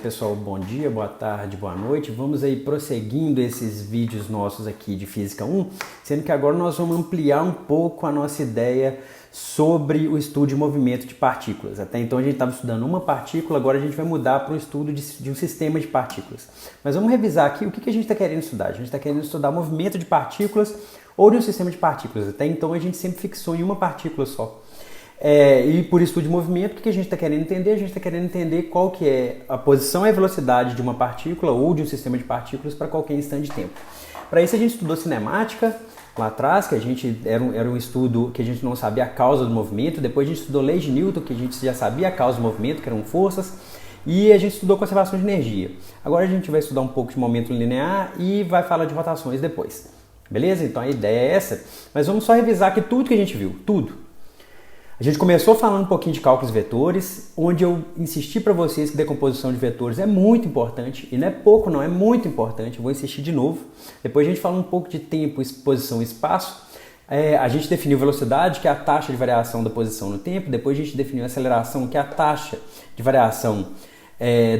pessoal, bom dia, boa tarde, boa noite. Vamos aí prosseguindo esses vídeos nossos aqui de Física 1, sendo que agora nós vamos ampliar um pouco a nossa ideia sobre o estudo de movimento de partículas. Até então a gente estava estudando uma partícula, agora a gente vai mudar para o estudo de um sistema de partículas. Mas vamos revisar aqui o que a gente está querendo estudar. A gente está querendo estudar movimento de partículas ou de um sistema de partículas. Até então a gente sempre fixou em uma partícula só. E por estudo de movimento, o que a gente está querendo entender? A gente está querendo entender qual que é a posição e a velocidade de uma partícula ou de um sistema de partículas para qualquer instante de tempo. Para isso a gente estudou cinemática lá atrás, que era um estudo que a gente não sabia a causa do movimento. Depois a gente estudou lei de Newton, que a gente já sabia a causa do movimento, que eram forças. E a gente estudou conservação de energia. Agora a gente vai estudar um pouco de momento linear e vai falar de rotações depois. Beleza? Então a ideia é essa. Mas vamos só revisar aqui tudo que a gente viu. Tudo. A gente começou falando um pouquinho de cálculos vetores, onde eu insisti para vocês que decomposição de vetores é muito importante, e não é pouco não, é muito importante, eu vou insistir de novo. Depois a gente fala um pouco de tempo, posição e espaço. A gente definiu velocidade, que é a taxa de variação da posição no tempo. Depois a gente definiu aceleração, que é a taxa de variação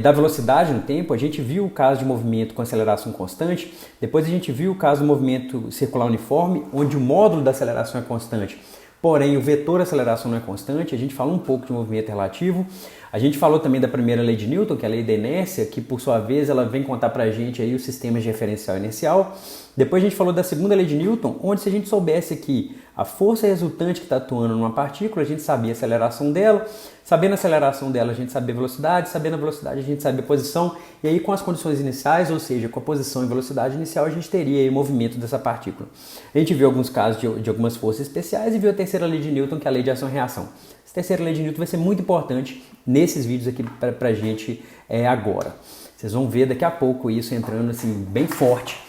da velocidade no tempo. A gente viu o caso de movimento com aceleração constante. Depois a gente viu o caso do movimento circular uniforme, onde o módulo da aceleração é constante, porém o vetor aceleração não é constante. A gente falou um pouco de movimento relativo. A gente falou também da primeira lei de Newton, que é a lei da inércia, que por sua vez ela vem contar pra gente aí os sistemas de referencial inercial. Depois a gente falou da segunda lei de Newton, onde se a gente soubesse que a força resultante que está atuando numa partícula, a gente sabia a aceleração dela. Sabendo a aceleração dela, a gente sabia a velocidade. Sabendo a velocidade, a gente sabia a posição. E aí com as condições iniciais, ou seja, com a posição e velocidade inicial, a gente teria aí o movimento dessa partícula. A gente viu alguns casos de algumas forças especiais e viu a terceira lei de Newton, que é a lei de ação e reação. Essa terceira lei de Newton vai ser muito importante nesses vídeos aqui pra gente agora. Vocês vão ver daqui a pouco isso entrando assim bem forte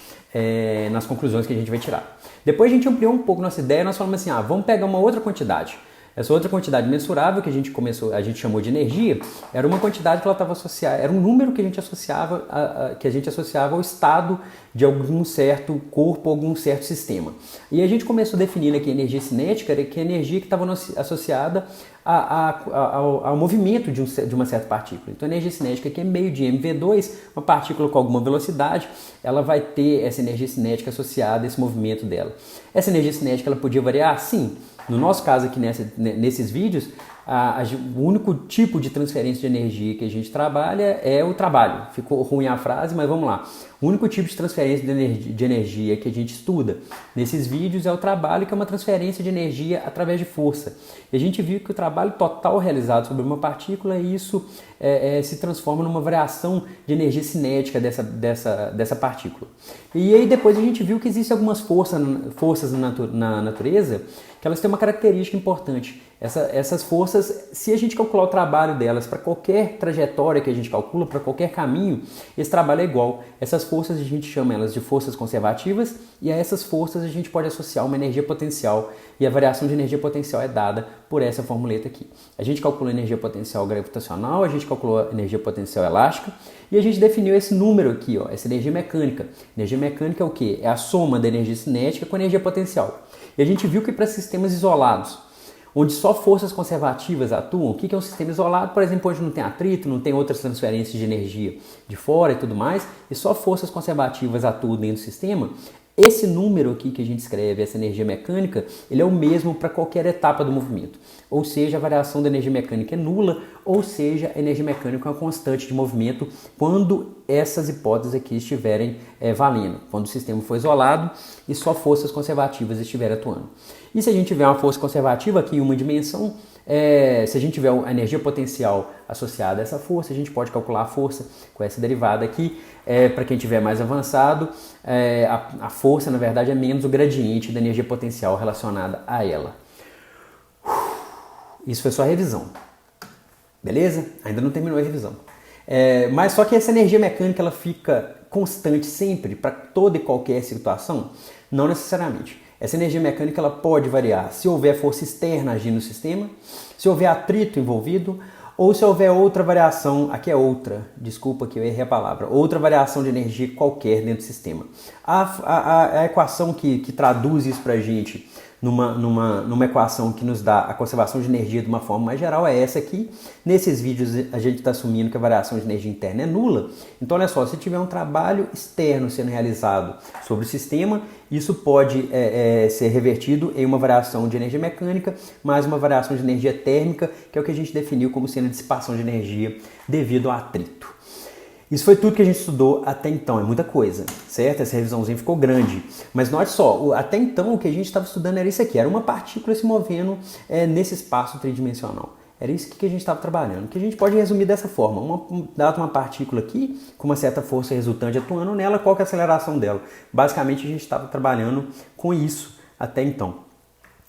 nas conclusões que a gente vai tirar. Depois a gente ampliou um pouco nossa ideia, nós falamos assim, vamos pegar uma outra quantidade. Essa outra quantidade mensurável que a gente chamou de energia, era uma quantidade que ela estava associada, era um número que a gente associava ao estado de algum certo corpo, algum certo sistema. E a gente começou definindo aqui a energia cinética, que é a energia que estava associada ao movimento de uma certa partícula. Então a energia cinética aqui é meio de mv2, uma partícula com alguma velocidade, ela vai ter essa energia cinética associada a esse movimento dela. Essa energia cinética ela podia variar? Sim. No nosso caso aqui nesses vídeos, o único tipo de transferência de energia que a gente trabalha é o trabalho. Ficou ruim a frase, mas vamos lá. O único tipo de transferência de energia que a gente estuda nesses vídeos é o trabalho, que é uma transferência de energia através de força. E a gente viu que o trabalho total realizado sobre uma partícula, isso se transforma numa variação de energia cinética dessa partícula. E aí depois a gente viu que existem algumas forças na natureza que elas têm uma característica importante. Essas forças, se a gente calcular o trabalho delas para qualquer trajetória que a gente calcula, para qualquer caminho, esse trabalho é igual. Essas forças a gente chama elas de forças conservativas, e a essas forças a gente pode associar uma energia potencial, e a variação de energia potencial é dada por essa formuleta aqui. A gente calculou energia potencial gravitacional, a gente calculou energia potencial elástica, e a gente definiu esse número aqui, essa energia mecânica. Energia mecânica é o quê? É a soma da energia cinética com a energia potencial. E a gente viu que para sistemas isolados, onde só forças conservativas atuam, o que é um sistema isolado? Por exemplo, onde não tem atrito, não tem outras transferências de energia de fora e tudo mais, e só forças conservativas atuam dentro do sistema. Esse número aqui que a gente escreve, essa energia mecânica, ele é o mesmo para qualquer etapa do movimento. Ou seja, a variação da energia mecânica é nula, ou seja, a energia mecânica é uma constante de movimento quando essas hipóteses aqui estiverem valendo. Quando o sistema for isolado e só forças conservativas estiverem atuando. E se a gente tiver uma força conservativa aqui em uma dimensão, se a gente tiver a energia potencial associada a essa força, a gente pode calcular a força com essa derivada aqui. Para quem tiver mais avançado, a força, na verdade, é menos o gradiente da energia potencial relacionada a ela. Isso foi só a revisão. Beleza? Ainda não terminou a revisão. Mas só que essa energia mecânica ela fica constante sempre para toda e qualquer situação? Não necessariamente. Essa energia mecânica ela pode variar se houver força externa agindo no sistema, se houver atrito envolvido, ou se houver outra variação, aqui é outra, desculpa que eu errei a palavra, outra variação de energia qualquer dentro do sistema. A equação que traduz isso para a gente numa equação que nos dá a conservação de energia de uma forma mais geral, é essa aqui. Nesses vídeos a gente está assumindo que a variação de energia interna é nula. Então olha só, se tiver um trabalho externo sendo realizado sobre o sistema, isso pode ser revertido em uma variação de energia mecânica, mais uma variação de energia térmica, que é o que a gente definiu como sendo a dissipação de energia devido ao atrito. Isso foi tudo que a gente estudou até então, é muita coisa, certo? Essa revisãozinha ficou grande. Mas note só, até então o que a gente estava estudando era isso aqui, era uma partícula se movendo nesse espaço tridimensional. Era isso que a gente estava trabalhando, que a gente pode resumir dessa forma. Dada uma partícula aqui, com uma certa força resultante atuando nela, qual que é a aceleração dela? Basicamente a gente estava trabalhando com isso até então.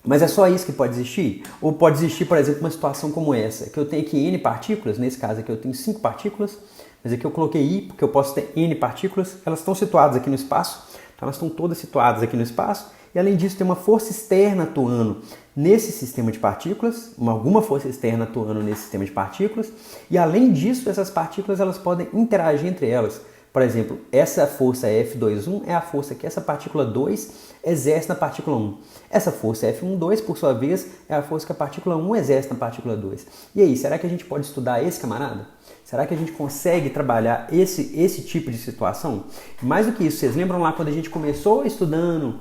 Mas é só isso que pode existir? Ou pode existir, por exemplo, uma situação como essa, que eu tenho aqui N partículas, nesse caso aqui eu tenho 5 partículas, mas aqui eu coloquei I porque eu posso ter N partículas, elas estão situadas aqui no espaço, então elas estão todas situadas aqui no espaço, e além disso tem uma força externa atuando nesse sistema de partículas, alguma força externa atuando nesse sistema de partículas, e além disso essas partículas elas podem interagir entre elas. Por exemplo, essa força F21 é a força que essa partícula 2 exerce na partícula 1. Essa força F12, por sua vez, é a força que a partícula 1 exerce na partícula 2. E aí, será que a gente pode estudar esse camarada? Será que a gente consegue trabalhar esse tipo de situação? Mais do que isso, vocês lembram lá quando a gente começou estudando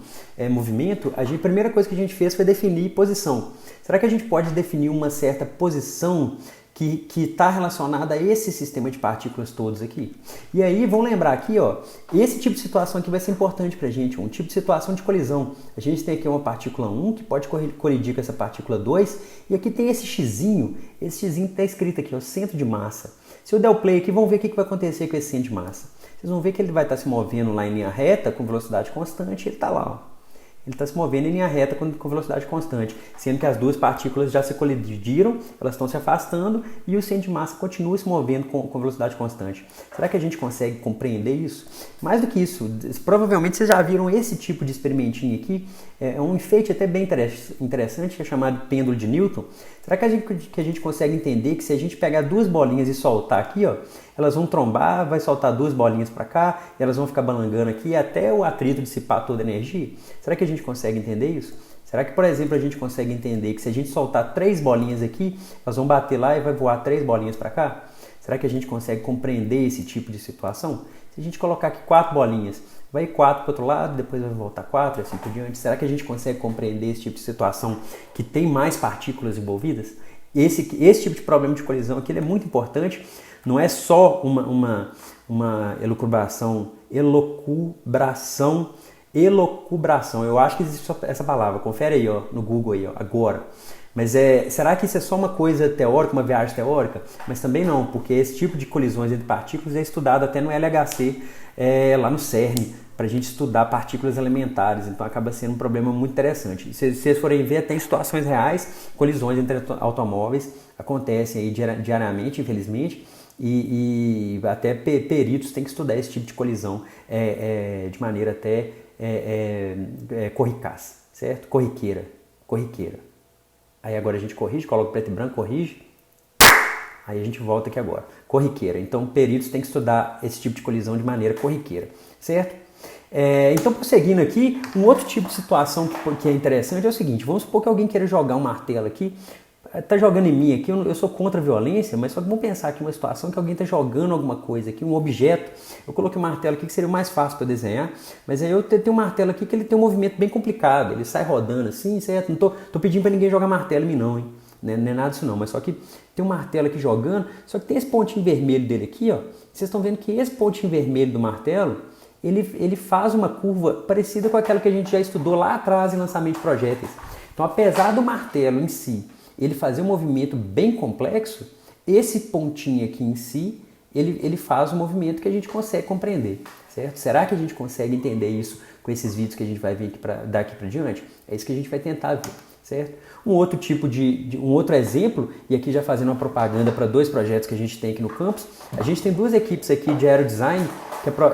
movimento, a primeira coisa que a gente fez foi definir posição. Será que a gente pode definir uma certa posição que está relacionada a esse sistema de partículas todos aqui? E aí, vamos lembrar aqui, ó, esse tipo de situação aqui vai ser importante para a gente, um tipo de situação de colisão. A gente tem aqui uma partícula 1 que pode colidir com essa partícula 2, e aqui tem esse xizinho que está escrito aqui, ó, centro de massa. Se eu der o play aqui, vamos ver o que vai acontecer com esse centro de massa. Vocês vão ver que ele vai estar se movendo lá em linha reta, com velocidade constante, e ele está lá, ó. Ele está se movendo em linha reta com velocidade constante, sendo que as duas partículas já se colidiram, elas estão se afastando e o centro de massa continua se movendo com velocidade constante. Será que a gente consegue compreender isso? Mais do que isso, provavelmente vocês já viram esse tipo de experimentinho aqui, é um enfeite até bem interessante, que é chamado pêndulo de Newton. Será que a gente consegue entender que se a gente pegar duas bolinhas e soltar aqui, ó, elas vão trombar, vai soltar duas bolinhas para cá, e elas vão ficar balangando aqui até o atrito dissipar toda a energia? Será que a gente consegue entender isso? Será que, por exemplo, a gente consegue entender que se a gente soltar 3 bolinhas aqui, elas vão bater lá e vai voar 3 bolinhas para cá? Será que a gente consegue compreender esse tipo de situação? Se a gente colocar aqui 4 bolinhas, vai 4 para o outro lado, depois vai voltar 4 e assim por diante. Será que a gente consegue compreender esse tipo de situação que tem mais partículas envolvidas? Esse tipo de problema de colisão aqui ele é muito importante. Não é só uma elucubração, eu acho que existe essa palavra, confere aí, ó, no Google aí, ó, agora. Mas será que isso é só uma coisa teórica, uma viagem teórica? Mas também não, porque esse tipo de colisões entre partículas é estudado até no LHC, lá no CERN, para a gente estudar partículas elementares, então acaba sendo um problema muito interessante. Se vocês forem ver, até em situações reais, colisões entre automóveis acontecem aí diariamente, infelizmente, e até peritos têm que estudar esse tipo de colisão de maneira até corricaz, certo? Corriqueira. Aí agora a gente corrige, coloca preto e branco, corrige. Aí a gente volta aqui agora. Corriqueira. Então, peritos têm que estudar esse tipo de colisão de maneira corriqueira, certo? Então, prosseguindo aqui, um outro tipo de situação que é interessante é o seguinte. Vamos supor que alguém queira jogar um martelo aqui. Tá jogando em mim aqui, eu sou contra a violência, mas só que vamos pensar aqui uma situação que alguém está jogando alguma coisa aqui, um objeto. Eu coloquei um martelo aqui que seria o mais fácil para desenhar, mas aí eu tenho um martelo aqui que ele tem um movimento bem complicado, ele sai rodando assim, certo? Não tô pedindo para ninguém jogar martelo em mim não, hein? Não é nada disso não, mas só que tem um martelo aqui jogando, só que tem esse pontinho vermelho dele aqui, ó. Vocês estão vendo que esse pontinho vermelho do martelo, ele faz uma curva parecida com aquela que a gente já estudou lá atrás em lançamento de projéteis. Então, apesar do martelo em si ele fazer um movimento bem complexo, esse pontinho aqui em si, ele faz um movimento que a gente consegue compreender, certo? Será que a gente consegue entender isso com esses vídeos que a gente vai ver daqui para diante? É isso que a gente vai tentar ver, certo? Um outro tipo um outro exemplo, e aqui já fazendo uma propaganda para 2 projetos que a gente tem aqui no campus, a gente tem 2 equipes aqui de aerodesign,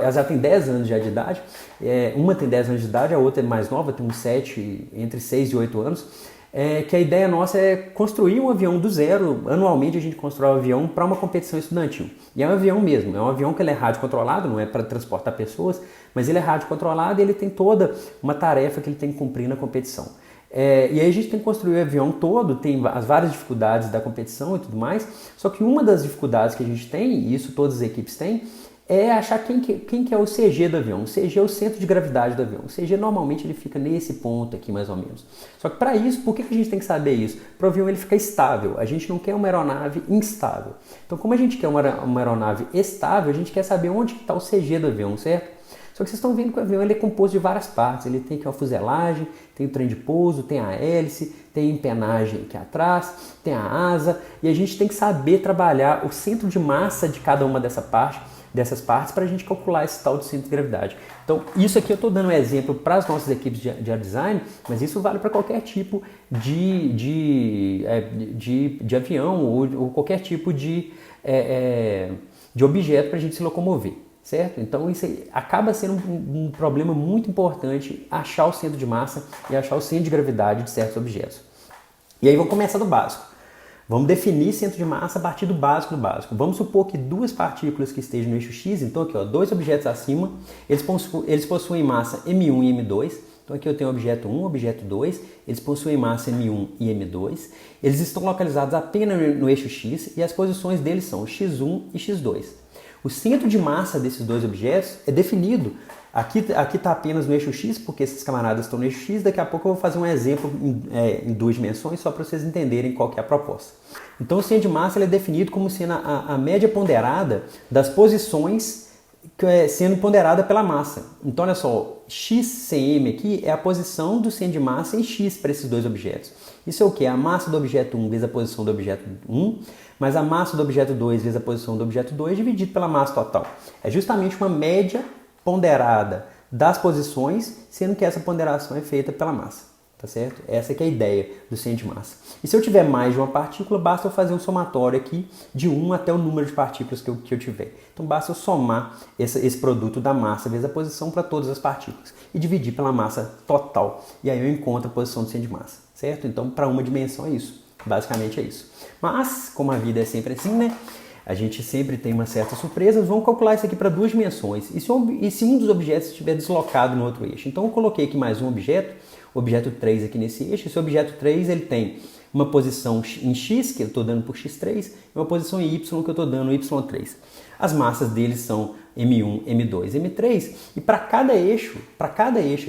elas já têm 10 anos já de idade, uma tem 10 anos de idade, a outra é mais nova, tem uns 7, entre 6 e 8 anos, que a ideia nossa é construir um avião do zero. Anualmente a gente constrói um avião para uma competição estudantil. E é um avião mesmo, é um avião que ele é rádio controlado, não é para transportar pessoas, mas ele é rádio controlado e ele tem toda uma tarefa que ele tem que cumprir na competição. E aí a gente tem que construir o avião todo, tem as várias dificuldades da competição e tudo mais, só que uma das dificuldades que a gente tem, e isso todas as equipes têm, é achar quem que é o CG do avião. O CG é o centro de gravidade do avião. O CG normalmente ele fica nesse ponto aqui mais ou menos. Só que para isso, por que a gente tem que saber isso? Para o avião ele ficar estável. A gente não quer uma aeronave instável. Então como a gente quer uma aeronave estável, a gente quer saber onde está o CG do avião, certo? Só que vocês estão vendo que o avião ele é composto de várias partes. Ele tem aqui uma fuselagem, tem o trem de pouso, tem a hélice, tem a empenagem aqui atrás, tem a asa. E a gente tem que saber trabalhar o centro de massa de cada uma dessas partes para a gente calcular esse tal de centro de gravidade. Então, isso aqui eu estou dando um exemplo para as nossas equipes de aerodesign, mas isso vale para qualquer tipo de avião ou qualquer tipo de objeto para a gente se locomover. Certo? Então isso acaba sendo um problema muito importante achar o centro de massa e achar o centro de gravidade de certos objetos. E aí vamos começar do básico. Vamos definir centro de massa a partir do básico do básico. Vamos supor que duas partículas que estejam no eixo X, então aqui ó, dois objetos acima, eles possuem massa M1 e M2. Então aqui eu tenho objeto 1, objeto 2, eles possuem massa M1 e M2. Eles estão localizados apenas no eixo X e as posições deles são X1 e X2. O centro de massa desses dois objetos é definido. Aqui está apenas no eixo X, porque esses camaradas estão no eixo X. Daqui a pouco eu vou fazer um exemplo em duas dimensões, só para vocês entenderem qual que é a proposta. Então o centro de massa ele é definido como sendo a média ponderada das posições sendo ponderada pela massa. Então olha só, XCM aqui é a posição do centro de massa em X para esses dois objetos. Isso é o que? A massa do objeto 1 vezes a posição do objeto 1, mais a massa do objeto 2 vezes a posição do objeto 2 dividido pela massa total. É justamente uma média ponderada das posições, sendo que essa ponderação é feita pela massa. Tá certo? Essa que é a ideia do centro de massa. E se eu tiver mais de uma partícula, basta eu fazer um somatório aqui de 1 até o número de partículas que eu tiver. Então basta eu somar esse produto da massa vezes a posição para todas as partículas e dividir pela massa total. E aí eu encontro a posição do centro de massa. Certo? Então para uma dimensão é isso. Basicamente é isso. Mas, como a vida é sempre assim, né? A gente sempre tem uma certa surpresa. Vamos calcular isso aqui para duas dimensões. E se um dos objetos estiver deslocado no outro eixo? Então eu coloquei aqui mais um objeto, o objeto 3 aqui nesse eixo. Esse objeto 3 ele tem uma posição em X, que eu estou dando por X3, e uma posição em Y, que eu estou dando Y3. As massas deles são M1, M2, M3. E para cada eixo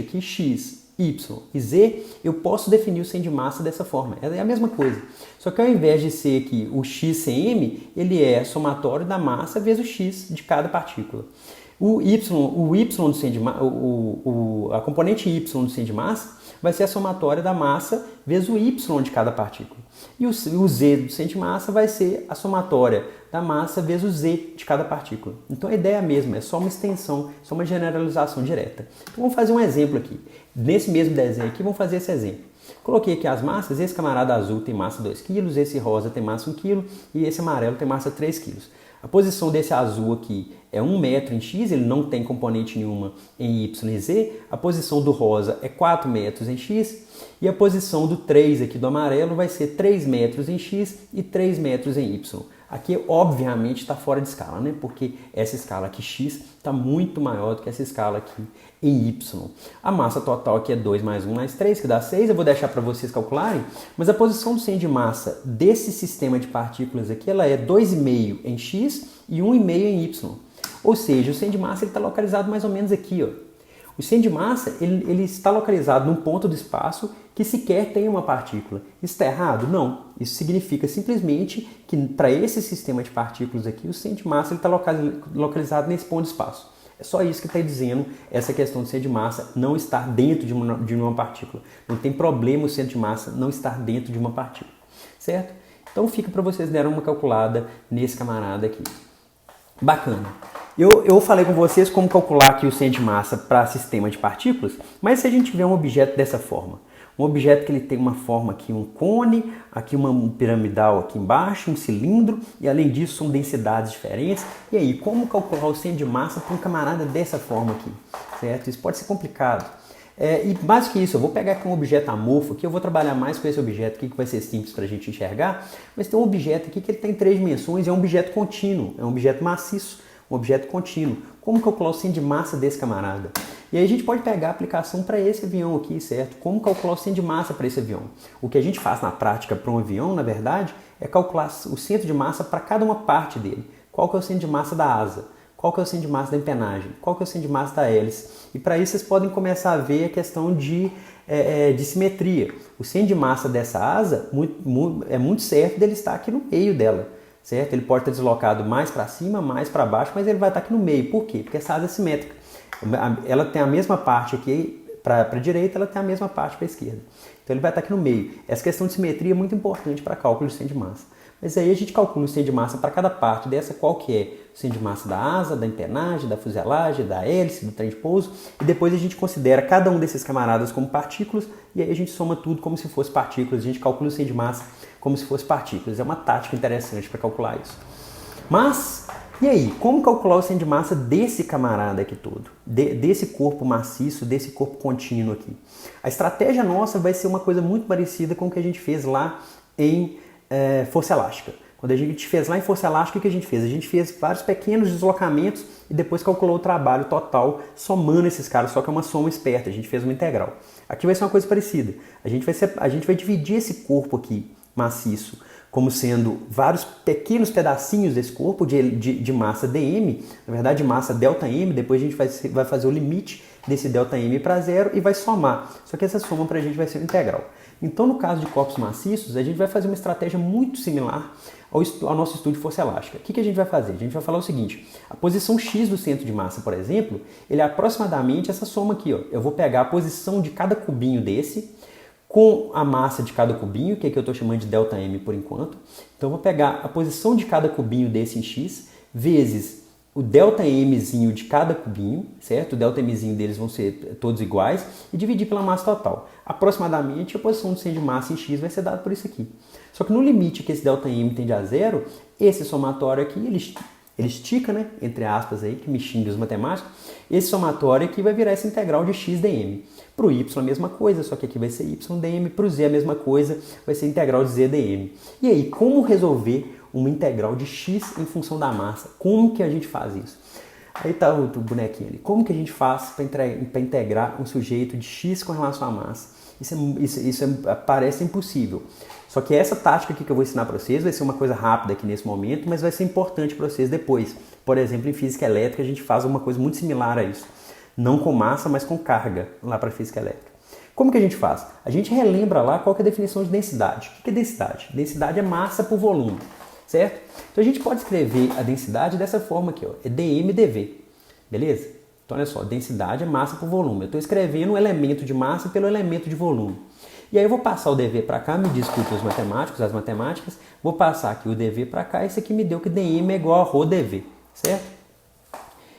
aqui, X, Y e Z, eu posso definir o centro de massa dessa forma. É a mesma coisa. Só que ao invés de ser aqui o XCM, ele é somatório da massa vezes o X de cada partícula. A componente Y do centro de massa vai ser a somatória da massa vezes o Y de cada partícula. E o Z do centro de massa vai ser a somatória da massa vezes o Z de cada partícula. Então a ideia é a mesma, é só uma extensão, só uma generalização direta. Então vamos fazer um exemplo aqui. Nesse mesmo desenho aqui, vamos fazer esse exemplo. Coloquei aqui as massas, esse camarada azul tem massa 2 kg, esse rosa tem massa 1 kg e esse amarelo tem massa 3 kg. A posição desse azul aqui é 1 metro em X, ele não tem componente nenhuma em Y e Z. A posição do rosa é 4 metros em X. E a posição do 3 aqui do amarelo vai ser 3 metros em X e 3 metros em Y. Aqui, obviamente, está fora de escala, né? Porque essa escala aqui, X, está muito maior do que essa escala aqui em Y. A massa total aqui é 2 mais 1 mais 3, que dá 6. Eu vou deixar para vocês calcularem. Mas a posição do centro de massa desse sistema de partículas aqui, ela é 2,5 em X e 1,5 em Y. Ou seja, o centro de massa está localizado mais ou menos aqui, ó. O centro de massa ele está localizado num ponto do espaço que sequer tem uma partícula. Isso está errado? Não. Isso significa simplesmente que para esse sistema de partículas aqui, o centro de massa está localizado nesse ponto de espaço. É só isso que está dizendo essa questão do centro de massa não estar dentro de uma partícula. Não tem problema o centro de massa não estar dentro de uma partícula. Certo? Então fica para vocês darem uma calculada nesse camarada aqui. Bacana. Eu falei com vocês como calcular aqui o centro de massa para sistema de partículas, mas se a gente tiver um objeto dessa forma, um objeto que ele tem uma forma aqui, um cone, aqui uma piramidal aqui embaixo, um cilindro, e além disso são densidades diferentes, e aí, como calcular o centro de massa para um camarada dessa forma aqui, certo? Isso pode ser complicado. E mais que isso, eu vou pegar aqui um objeto amorfo, aqui eu vou trabalhar mais com esse objeto aqui, que vai ser simples para a gente enxergar, mas tem um objeto aqui que ele tem 3 dimensões, é um objeto contínuo, é um objeto maciço, um objeto contínuo. Como calcular o centro de massa desse camarada? E aí a gente pode pegar a aplicação para esse avião aqui, certo? Como calcular o centro de massa para esse avião? O que a gente faz na prática para um avião, na verdade, é calcular o centro de massa para cada uma parte dele. Qual que é o centro de massa da asa? Qual que é o centro de massa da empenagem? Qual que é o centro de massa da hélice? E para isso vocês podem começar a ver a questão de simetria. O centro de massa dessa asa é muito certo dele estar aqui no meio dela, certo? Ele pode estar deslocado mais para cima, mais para baixo, mas ele vai estar aqui no meio. Por quê? Porque essa asa é simétrica. Ela tem a mesma parte aqui para a direita, ela tem a mesma parte para a esquerda. Então ele vai estar aqui no meio. Essa questão de simetria é muito importante para cálculo de centro de massa. Mas aí a gente calcula o centro de massa para cada parte dessa, qual que é o centro de massa da asa, da empenagem, da fuselagem, da hélice, do trem de pouso, e depois a gente considera cada um desses camaradas como partículas, e aí a gente soma tudo como se fosse partículas, a gente calcula o centro de massa como se fosse partículas. É uma tática interessante para calcular isso. Mas, e aí, como calcular o centro de massa desse camarada aqui todo? Desse corpo maciço, desse corpo contínuo aqui? A estratégia nossa vai ser uma coisa muito parecida com o que a gente fez lá em força elástica. Quando a gente fez lá em força elástica, o que a gente fez? A gente fez vários pequenos deslocamentos e depois calculou o trabalho total somando esses caras, só que é uma soma esperta, a gente fez uma integral. Aqui vai ser uma coisa parecida. A gente vai dividir esse corpo aqui, maciço, como sendo vários pequenos pedacinhos desse corpo de massa dm, na verdade de massa ΔM, depois a gente vai fazer o limite desse ΔM para zero e vai somar. Só que essa soma para a gente vai ser uma integral. Então, no caso de corpos maciços, a gente vai fazer uma estratégia muito similar ao nosso estudo de força elástica. O que a gente vai fazer? A gente vai falar o seguinte: a posição x do centro de massa, por exemplo, ele é aproximadamente essa soma aqui. Ó. Eu vou pegar a posição de cada cubinho desse com a massa de cada cubinho, que é que eu estou chamando de ΔM por enquanto. Então, eu vou pegar a posição de cada cubinho desse em x, vezes o ΔMzinho de cada cubinho, certo? O ΔMzinho deles vão ser todos iguais, e dividir pela massa total. Aproximadamente, a posição do centro de massa em x vai ser dada por isso aqui. Só que no limite que esse ΔM tende a zero, esse somatório aqui, ele estica, né? Entre aspas aí, que me xinga os matemáticos. Esse somatório aqui vai virar essa integral de x dm. Para o y a mesma coisa, só que aqui vai ser y dm. Para o z a mesma coisa, vai ser integral de z dm. E aí, como resolver uma integral de x em função da massa? Como que a gente faz isso? Aí tá o bonequinho ali. Como que a gente faz para integrar um sujeito de x com relação à massa? Isso parece impossível. Só que essa tática aqui que eu vou ensinar para vocês vai ser uma coisa rápida aqui nesse momento, mas vai ser importante para vocês depois. Por exemplo, em física elétrica a gente faz uma coisa muito similar a isso. Não com massa, mas com carga lá para física elétrica. Como que a gente faz? A gente relembra lá qual que é a definição de densidade. O que é densidade? Densidade é massa por volume. Certo? Então a gente pode escrever a densidade dessa forma aqui, ó, é dm/dv, beleza? Então olha só, densidade é massa por volume. Eu estou escrevendo o elemento de massa pelo elemento de volume. E aí eu vou passar o dv para cá, me desculpe os matemáticos, as matemáticas, vou passar aqui o dv para cá, esse aqui me deu que dm é igual a ρdv, certo?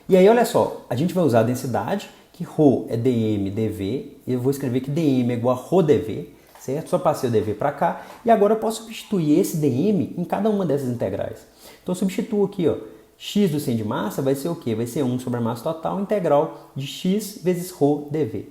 E aí olha só, a gente vai usar a densidade, que ρ é dm/dv, e eu vou escrever que dm é igual a ρdv, certo? Só passei o dv para cá e agora eu posso substituir esse dm em cada uma dessas integrais. Então eu substituo aqui, ó, x do centro de massa vai ser o quê? Vai ser 1 sobre a massa total integral de x vezes ρ dv.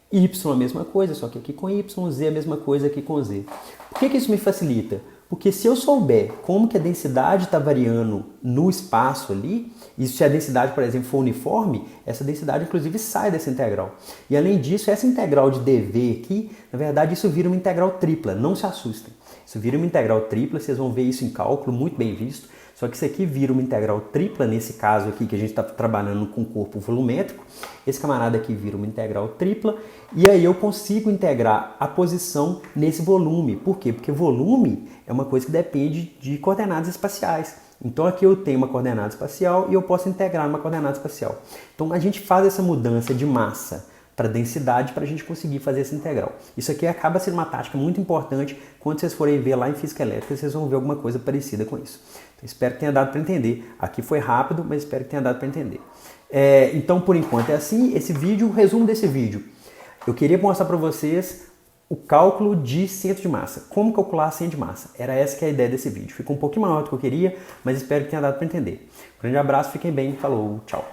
Y a mesma coisa, só que aqui com y, z a mesma coisa aqui com z. Por que isso me facilita? Porque se eu souber como que a densidade está variando no espaço ali, e se a densidade, por exemplo, for uniforme, essa densidade, inclusive, sai dessa integral. E, além disso, essa integral de dv aqui, na verdade, isso vira uma integral tripla. Não se assustem. Isso vira uma integral tripla, vocês vão ver isso em cálculo, muito bem visto. Só que isso aqui vira uma integral tripla, nesse caso aqui, que a gente está trabalhando com corpo volumétrico. Esse camarada aqui vira uma integral tripla. E aí eu consigo integrar a posição nesse volume. Por quê? Porque volume é uma coisa que depende de coordenadas espaciais. Então aqui eu tenho uma coordenada espacial e eu posso integrar uma coordenada espacial. Então a gente faz essa mudança de massa para densidade para a gente conseguir fazer essa integral. Isso aqui acaba sendo uma tática muito importante. Quando vocês forem ver lá em física elétrica, vocês vão ver alguma coisa parecida com isso. Então, espero que tenha dado para entender. Aqui foi rápido, mas espero que tenha dado para entender. Então, por enquanto é assim. Esse vídeo, o resumo desse vídeo. Eu queria mostrar para vocês o cálculo de centro de massa. Como calcular centro de massa. Era essa que é a ideia desse vídeo. Ficou um pouquinho maior do que eu queria, mas espero que tenha dado para entender. Um grande abraço, fiquem bem, falou, tchau.